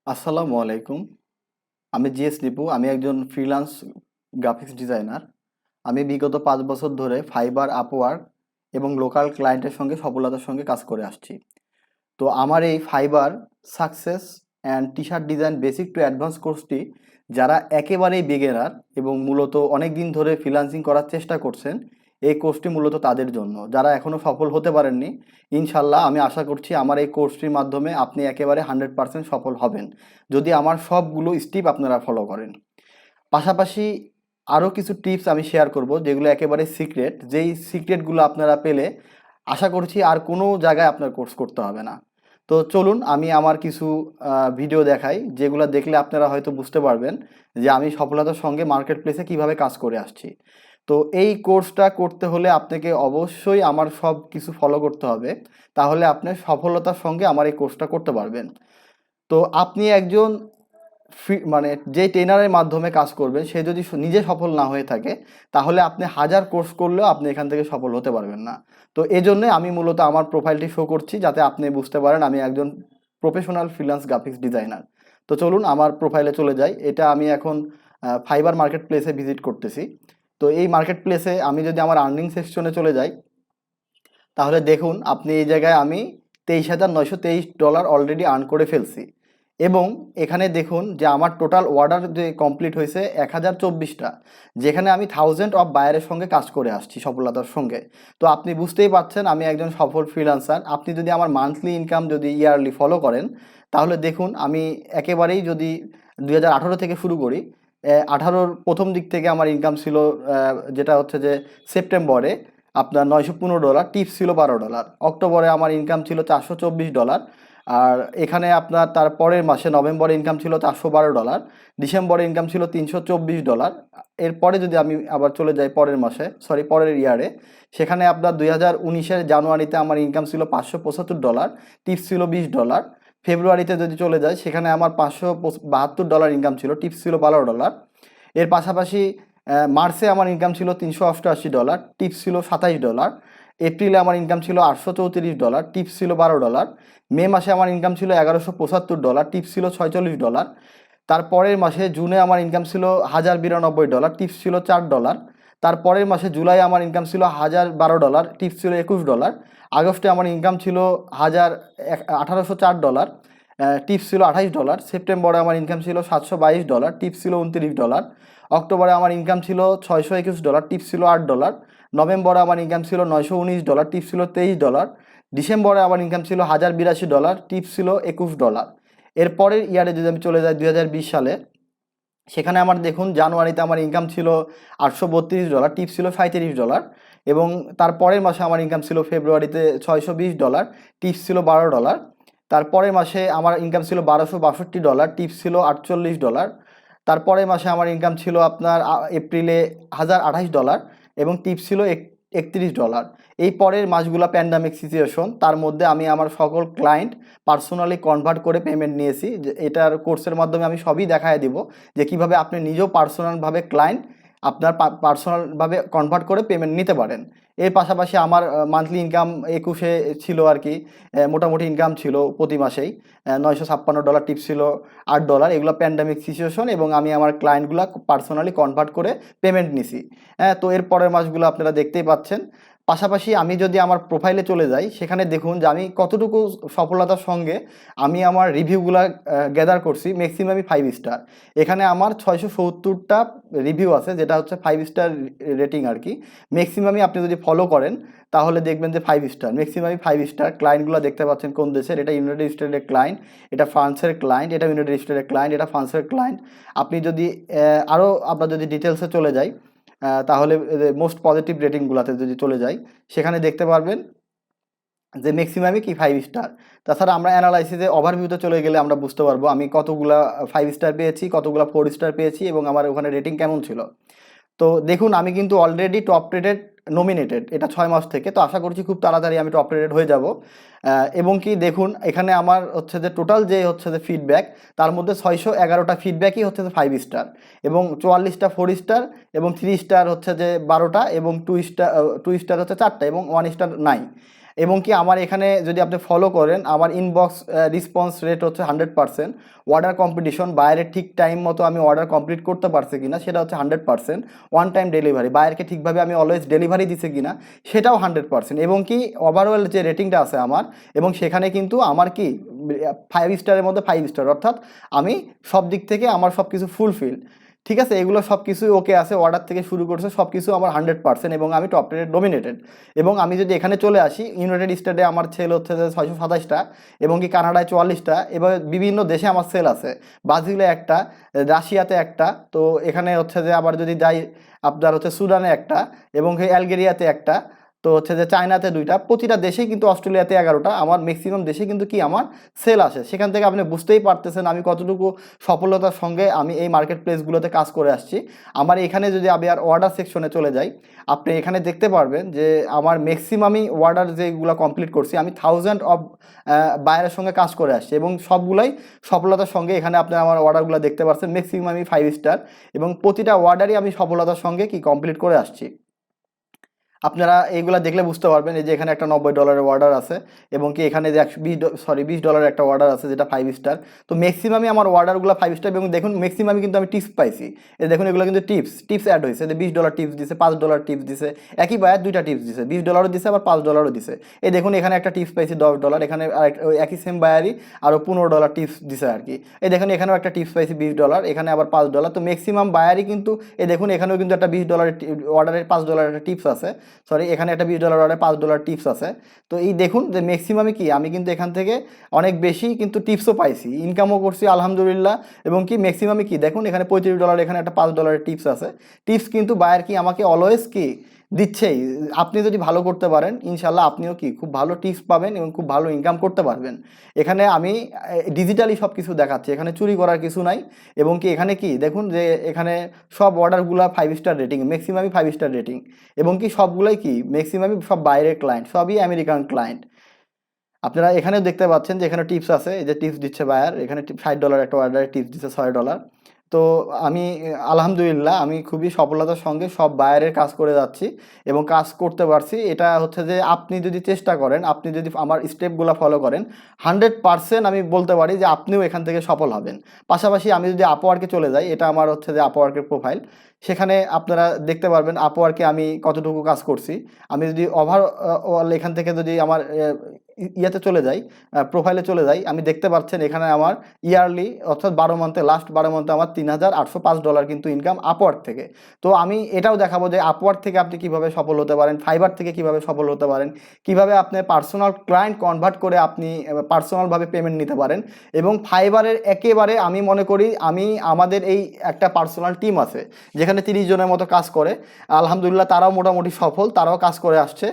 আসসালামু আলাইকুম। আমি নেপু। আমি একজন ফ্রিল্যান্স গ্রাফিক্স ডিজাইনার। আমি বিগত ৫ বছর ধরে ফাইবার, আপওয়ার্ক এবং লোকাল ক্লায়েন্টের সঙ্গে সফলতার সঙ্গে কাজ করে আসছি। তো আমার এই Fiverr success and T shirt design basic to advance কোর্সটি যারা একেবারেই বিগিনার এবং মূলত অনেক দিন ধরে ফ্রিল্যান্সিং করার চেষ্টা করছেন, এই কোর্সটি মূলত তাদের জন্য। যারা এখনও সফল হতে পারেননি, ইনশাল্লাহ আমি আশা করছি আমার এই কোর্সটির মাধ্যমে আপনি একেবারে 100% সফল হবেন, যদি আমার সবগুলো স্টেপ আপনারা ফলো করেন। পাশাপাশি আরও কিছু টিপস আমি শেয়ার করব যেগুলো একেবারে সিক্রেট, যেই সিক্রেটগুলো আপনারা পেলে আশা করছি আর কোনো জায়গায় আপনার কোর্স করতে হবে না। তো চলুন আমি আমার কিছু ভিডিও দেখাই, যেগুলো দেখলে আপনারা হয়তো বুঝতে পারবেন যে আমি সফলতার সঙ্গে মার্কেট প্লেসে কীভাবে কাজ করে আসছি। তো এই কোর্সটা করতে হলে আপনাকে অবশ্যই আমার সব কিছু ফলো করতে হবে, তাহলে আপনি সফলতার সঙ্গে আমার এই কোর্সটা করতে পারবেন। তো আপনি একজন মানে যে ট্রেনারের মাধ্যমে কাজ করবেন, সে যদি নিজে সফল না হয়ে থাকে, তাহলে আপনি হাজার কোর্স করলেও আপনি এখান থেকে সফল হতে পারবেন না। তো এই জন্যে আমি মূলত আমার প্রোফাইলটি শো করছি, যাতে আপনি বুঝতে পারেন আমি একজন প্রফেশনাল ফ্রিল্যান্স গ্রাফিক্স ডিজাইনার। তো চলুন আমার প্রোফাইলে চলে যাই। এটা আমি এখন ফাইবার মার্কেট প্লেসে ভিজিট করতেছি। তো এই মার্কেট প্লেসে আমি যদি আমার আর্নিং সেকশনে চলে যাই, তাহলে দেখুন আপনি এই জায়গায় আমি $23,923 অলরেডি আর্ন করে ফেলছি। এবং এখানে দেখুন যে আমার টোটাল অর্ডার যে কমপ্লিট হয়েছে 1024টা, যেখানে আমি থাউজেন্ড অফ বায়ারের সঙ্গে কাজ করে আসছি সফলতার সঙ্গে। তো আপনি বুঝতেই পারছেন আমি একজন সফল ফ্রিল্যান্সার। আপনি যদি আমার মান্থলি ইনকাম যদি ইয়ারলি ফলো করেন, তাহলে দেখুন আমি একেবারেই যদি 2018 থেকে শুরু করি, 18-র প্রথম দিক থেকে আমার ইনকাম ছিল যেটা হচ্ছে যে সেপ্টেম্বরে আপনার $915, টিপস ছিল $12। অক্টোবরে আমার ইনকাম ছিল $424। আর এখানে আপনার তার পরের মাসে নভেম্বরে ইনকাম ছিল $412, ডিসেম্বরে ইনকাম ছিল $324। এরপরে যদি আমি আবার চলে যাই পরের মাসে, পরের ইয়ারে, সেখানে আপনার 2019-এর জানুয়ারিতে আমার ইনকাম ছিল $575, টিপস ছিল $20। ফেব্রুয়ারিতে যদি চলে যায়, সেখানে আমার $572 ইনকাম ছিল, টিপস ছিল $12। এর পাশাপাশি মার্চে আমার ইনকাম ছিল $388, টিপস ছিল $27। এপ্রিলে আমার ইনকাম ছিল $834, টিপস ছিল $12। মে মাসে আমার ইনকাম ছিল $1175, টিপস ছিল $46। তারপরের মাসে জুনে আমার ইনকাম ছিল $1092, টিপস ছিল $4। তারপরের মাসে জুলাই আমার ইনকাম ছিল $1012, টিপস ছিল $21। আগস্টে আমার ইনকাম ছিল $1804, টিপস ছিল $28। সেপ্টেম্বরে আমার ইনকাম ছিল $722, টিপস ছিল $29। অক্টোবরে আমার ইনকাম ছিল $621, টিপস ছিল $8। নভেম্বরে আমার ইনকাম ছিল $919, টিপস ছিল $23। ডিসেম্বরে আমার ইনকাম ছিল $1082, টিপস ছিল $21। এরপরের ইয়ারে যদি আমি চলে যাই 2020 সালে, সেখানে আমার দেখুন জানুয়ারিতে আমার ইনকাম ছিল $832, টিপস ছিল $37। এবং তারপরের মাসে আমার ইনকাম ছিল ফেব্রুয়ারিতে $620, টিপস ছিল $12। তারপরের মাসে আমার ইনকাম ছিল $1262, টিপস ছিল $48। তারপরের মাসে আমার ইনকাম ছিল আপনার এপ্রিলে $1028 এবং টিপস ছিল $31। এই পরের মাসগুলো প্যান্ডামিক সিচুয়েশন, তার মধ্যে আমি আমার সকল ক্লায়েন্ট পার্সোনালি কনভার্ট করে পেমেন্ট নিয়েছি। যে এটার কোর্সের মাধ্যমে আমি সবই দেখায় দিব যে কীভাবে আপনি নিজেও পার্সোনালভাবে ক্লায়েন্ট আপনার পার্সোনালভাবে কনভার্ট করে পেমেন্ট নিতে পারেন। এর পাশাপাশি আমার মান্থলি ইনকাম 21-এ ছিল আর কি, মোটামুটি ইনকাম ছিল প্রতি মাসেই $956, টিপস ছিল $8। এগুলো প্যান্ডামিক সিচুয়েশন এবং আমি আমার ক্লায়েন্টগুলো পার্সোনালি কনভার্ট করে পেমেন্ট নিছি। হ্যাঁ, তো এর পরের মাসগুলো আপনারা দেখতেই পাচ্ছেন। পাশাপাশি আমি যদি আমার প্রোফাইলে চলে যাই, সেখানে দেখুন যে আমি কতটুকু সফলতার সঙ্গে আমি আমার রিভিউগুলো গ্যাদার করছি। ম্যাক্সিমামই 5 স্টার। এখানে আমার 670টা রিভিউ আছে, যেটা হচ্ছে 5 স্টার রেটিং আর কি। ম্যাক্সিমামই আপনি যদি ফলো করেন তাহলে দেখবেন যে 5 স্টার, ম্যাক্সিমামই 5 স্টার। ক্লায়েন্টগুলো দেখতে পাচ্ছেন কোন দেশের, এটা ইউনাইটেড স্টেটের ক্লায়েন্ট, এটা ফ্রান্সের ক্লায়েন্ট, এটা ইউনাইটেড স্টেটের ক্লায়েন্ট, এটা ফ্রান্সের ক্লায়েন্ট। আপনি যদি আরও আপনার যদি ডিটেলসে চলে যাই, তাহলে মোস্ট পজিটিভ রেটিংগুলোতে যদি চলে যাই, সেখানে দেখতে পারবেন যে ম্যাক্সিমামই কি 5 স্টার। তাছাড়া আমরা অ্যানালাইসিসে ওভারভিউতে চলে গেলে আমরা বুঝতে পারবো আমি কতগুলা 5 স্টার পেয়েছি, কতগুলা 4 স্টার পেয়েছি এবং আমার ওখানে রেটিং কেমন ছিল। তো দেখুন আমি কিন্তু অলরেডি টপ রেটেড নমিনেটেড, এটা 6 মাস থেকে। তো আশা করছি খুব তাড়াতাড়ি আমি টপ রেটেড হয়ে যাব। এবং কি দেখুন এখানে আমার হচ্ছে যে টোটাল যে হচ্ছে যে ফিডব্যাক, তার মধ্যে 611টা ফিডব্যাকই হচ্ছে যে 5 স্টার এবং 44টা 4 স্টার এবং 3 স্টার হচ্ছে যে 12টা এবং 2 স্টার হচ্ছে 4টা এবং 1 স্টার নাই। এবং কি আমার এখানে যদি আপনি ফলো করেন, আমার ইনবক্স রেসপন্স রেট হচ্ছে 100%। অর্ডার কম্পিটিশন, বাইরে ঠিক টাইম মতো আমি অর্ডার কমপ্লিট করতে পারছি কিনা সেটা হচ্ছে 100%। ওয়ান টাইম ডেলিভারি, বাইরকে ঠিকভাবে আমি অলওয়েজ ডেলিভারি দিছে কিনা সেটাও 100%। এবং কি ওভারঅল যে রেটিংটা আছে আমার, এবং সেখানে কিন্তু আমার কি 5 স্টারের মধ্যে 5 স্টার, অর্থাৎ আমি সব দিক থেকে আমার সব কিছু ফুলফিল। ঠিক আছে, এগুলো সব কিছুই ওকে আছে, অর্ডার থেকে শুরু করছে সব কিছু আমার 100%, এবং আমি টপ রেটেড ডোমিনেটেড। এবং আমি যদি এখানে চলে আসি, ইউনাইটেড স্টেটে আমার সেল হচ্ছে যে 627টা, এবং কি কানাডায় 44টা, এবার বিভিন্ন দেশে আমার সেল আছে, ব্রাজিলে একটা, রাশিয়াতে একটা, তো এখানে হচ্ছে যে আবার যদি যাই আপনার হচ্ছে সুদানে একটা, এবং অ্যালগেরিয়াতে একটা, তো হচ্ছে যে চায়নাতে 2টা, প্রতিটা দেশেই কিন্তু, অস্ট্রেলিয়াতে 11টা, আমার ম্যাক্সিমাম দেশে কিন্তু কি আমার সেল আসে। সেখান থেকে আপনি বুঝতেই পারতেছেন আমি কতটুকু সফলতার সঙ্গে আমি এই মার্কেট প্লেসগুলোতে কাজ করে আসছি। আমার এখানে যদি আমি আর অর্ডার সেকশনে চলে যাই, আপনি এখানে দেখতে পারবেন যে আমার ম্যাক্সিমামই অর্ডার যেগুলো কমপ্লিট করছি, আমি থাউজেন্ড অফ বায়ারের সঙ্গে কাজ করে আসছি, এবং সবগুলাই সফলতার সঙ্গে এখানে আপনি আমার অর্ডারগুলো দেখতে পাচ্ছেন, ম্যাক্সিমামই 5 স্টার, এবং প্রতিটা অর্ডারই আমি সফলতার সঙ্গে কি কমপ্লিট করে আসছি। আপনারা এইগুলা দেখলে বুঝতে পারবেন, এই যে এখানে একটা $90 অর্ডার আছে, এবং কি এখানে যে 120 $20 একটা অর্ডার আছে যেটা 5 স্টার। তো ম্যাক্সিমামই আমার অর্ডারগুলো 5 স্টার, এবং দেখুন ম্যাক্সিমামই কিন্তু আমি টিপস পাইছি। এই দেখুন এগুলো কিন্তু টিপস অ্যাড হয়েছে, যে $20 টিপস দিছে, $5 টিপস দিছে, একই বায়ার 2টা টিপস দিছে, $20 দিছে আবার $5 দিছে। এই দেখুন এখানে একটা টিপস পাইছি $10, এখানে ওই একই সেম বায়ারই আরও $15 টিপস দিছে আর কি। এই দেখুন এখানেও একটা টিপস পাইছি $20, এখানে আবার $5। তো ম্যাক্সিমাম বায়ারই কিন্তু, এই দেখুন এখানেও কিন্তু একটা $20 অর্ডারের $5 একটা টিপস আছে, সরি এখানে একটা $20 অর্ডারে $5 টিপস আছে। তো এই দেখুন যে ম্যাক্সিমামে কি আমি কিন্তু এখান থেকে অনেক বেশি কিন্তু টিপসও পাইছি, ইনকামও করছি আলহামদুলিল্লাহ। এবং কি ম্যাক্সিমামে কি দেখুন এখানে $35, এখানে একটা $5 টিপস আছে। টিপস কিন্তু বায়ার কি আমাকে অলওয়েজ কি দিচ্ছেই। আপনি যদি ভালো করতে পারেন ইনশাল্লাহ আপনিও কি খুব ভালো টিপস পাবেন এবং খুব ভালো ইনকাম করতে পারবেন। এখানে আমি ডিজিটালি সব কিছু দেখাচ্ছি, এখানে চুরি করার কিছু নাই। এবং কি এখানে কি দেখুন যে এখানে সব অর্ডারগুলো 5 স্টার রেটিং, ম্যাক্সিমামই 5 স্টার রেটিং, এবং কি সবগুলোই কি ম্যাক্সিমামই সব বাইরের ক্লায়েন্ট, সবই আমেরিকান ক্লায়েন্ট। আপনারা এখানেও দেখতে পাচ্ছেন যে এখানে টিপস আছে, এই যে টিপস দিচ্ছে বায়ার, এখানে $60 একটা অর্ডারে টিপস দিচ্ছে $6। তো আমি আলহামদুলিল্লাহ আমি খুবই সফলতার সঙ্গে সব বায়ারের কাজ করে যাচ্ছি এবং কাজ করতে পারছি। এটা হচ্ছে যে আপনি যদি চেষ্টা করেন, আপনি যদি আমার স্টেপগুলো ফলো করেন, 100% আমি বলতে পারি যে আপনিও এখান থেকে সফল হবেন। পাশাপাশি আমি যদি আপওয়ার্কে চলে যাই, এটা আমার হচ্ছে যে আপওয়ার্কের প্রোফাইল, সেখানে আপনারা দেখতে পারবেন আপওয়ার্কে আমি কতটুকু কাজ করছি। আমি যদি ওভারঅল এখান থেকে যদি আমার ইয়েতে চলে যাই, প্রোফাইলে চলে যাই, আমি দেখতে পাচ্ছেন এখানে আমার ইয়ারলি অর্থাৎ 12 মান্থে, লাস্ট 12 মান্থে আমার $3,805 কিন্তু ইনকাম আপওয়ার্ক থেকে। তো আমি এটাও দেখাবো যে আপওয়ার্ক থেকে আপনি কিভাবে সফল হতে পারেন, ফাইবার থেকে কিভাবে সফল হতে পারেন, কিভাবে আপনি পার্সোনাল ক্লায়েন্ট কনভার্ট করে আপনি পার্সোনালভাবে পেমেন্ট নিতে পারেন। এবং ফাইবারের একেবারে আমি মনে করি আমাদের এই একটা পার্সোনাল টিম আছে যেখানে 30 জনের মতো কাজ করে, আলহামদুলিল্লাহ তারাও মোটামুটি সফল, তারাও কাজ করে আসছে।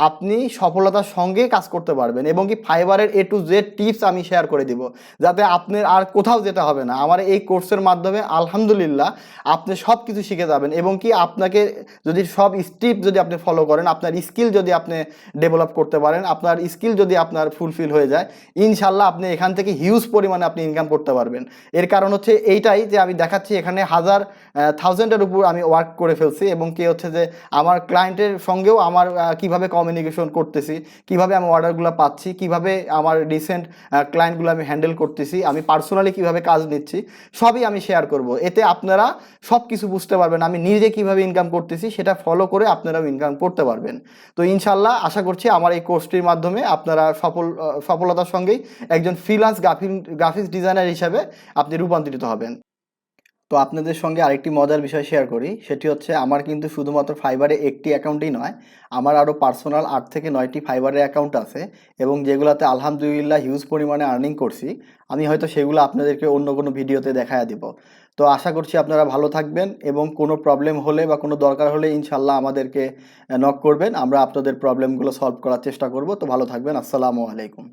আপনি সফলতার সঙ্গে কাজ করতে পারবেন, এবং কি ফাইবারের A to Z টিপস আমি শেয়ার করে দিব, যাতে আপনার আর কোথাও যেতে হবে না। আমার এই কোর্সের মাধ্যমে আলহামদুলিল্লাহ আপনি সব কিছু শিখে যাবেন, এবং কি আপনাকে যদি সব স্টেপ যদি আপনি ফলো করেন, আপনার স্কিল যদি আপনি ডেভেলপ করতে পারেন, আপনার স্কিল যদি আপনার ফুলফিল হয়ে যায়, ইনশাল্লাহ আপনি এখান থেকে হিউজ পরিমাণে আপনি ইনকাম করতে পারবেন। এর কারণ হচ্ছে এইটাই যে আমি দেখাচ্ছি এখানে থাউজেন্ডের উপর আমি ওয়ার্ক করে ফেলছি, এবং কি হচ্ছে যে আমার ক্লায়েন্টের সঙ্গেও আমার কিভাবে কমিউনিকেশন করতেছি, কিভাবে আমি অর্ডারগুলো পাচ্ছি, কিভাবে আমার রিসেন্ট ক্লায়েন্টগুলো আমি হ্যান্ডেল করতেছি, আমি পার্সোনালি কিভাবে কাজ নিচ্ছি, সবই আমি শেয়ার করব। এতে আপনারা সব কিছু বুঝতে পারবেন, আমি নিজে কিভাবে ইনকাম করতেছি সেটা ফলো করে আপনারাও ইনকাম করতে পারবেন। তো ইনশাল্লাহ আশা করছি আমার এই কোর্সটির মাধ্যমে আপনারা সফলতার সঙ্গেই একজন ফ্রিল্যান্স গ্রাফিক্স ডিজাইনার হিসাবে আপনি রূপান্তরিত হবেন। তো আপনাদের সঙ্গে আরেকটি মজার বিষয় শেয়ার করি, সেটি হচ্ছে আমার কিন্তু শুধুমাত্র ফাইবারে একটি অ্যাকাউন্টই নয়, আমার আরও পার্সোনাল 8 থেকে 9টি ফাইবারের অ্যাকাউন্ট আছে, এবং যেগুলোতে আলহামদুলিল্লাহ হিউজ পরিমাণে আর্নিং করছি। আমি হয়তো সেগুলো আপনাদেরকে অন্য কোনো ভিডিওতে দেখায়া দিব। তো আশা করছি আপনারা ভালো থাকবেন, এবং কোনো প্রবলেম হলে বা কোনো দরকার হলে ইনশাল্লাহ আমাদেরকে নক করবেন, আমরা আপনাদের প্রবলেমগুলো সলভ করার চেষ্টা করব। তো ভালো থাকবেন, আসসালামু আলাইকুম।